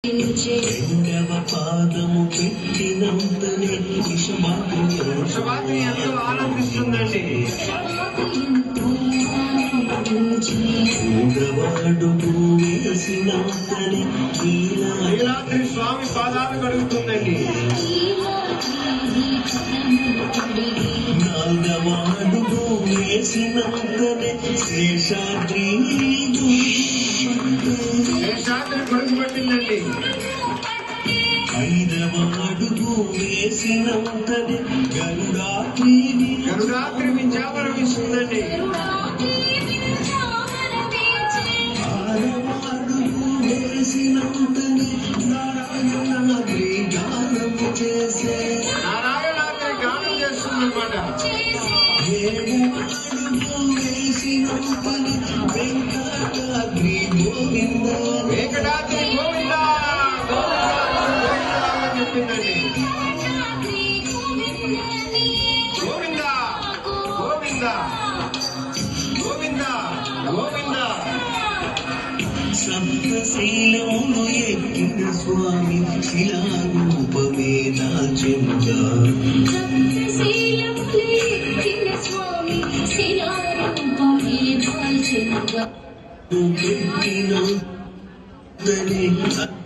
రెండవ పాదము పెట్టినంతనే విషవాగ్ని ఎంతో ఆనందిస్తుందండి. మూడవాడుగు వేసినంతనే నీలాద్రి స్వామి పాదాలు కడుగుతుందండి. నాలుగవాడుగు వేసినంతనే శేషాద్రి పరుగుపట్టిందండి. ఐదవ అడుగు వేసినంతనే గరుడాద్రి విజృంభిస్తుందండి. ఆరవ అడుగు వేసినంతనే నారాయణాద్రి గానము చేసే నారాయణాద్రి గానం చేస్తుందన్నమాట. ఏడవ అడుగు వేసినంతనే వెంకటాద్రి గోవింద వెంకటాద్రి గోవింద చెప్పిందండి. గోవింద గోవింద గోవింద గోవింద. సప్తశైలమును ఎక్కిన స్వామి శిలారూపమే దాచెంగా పెట్టిన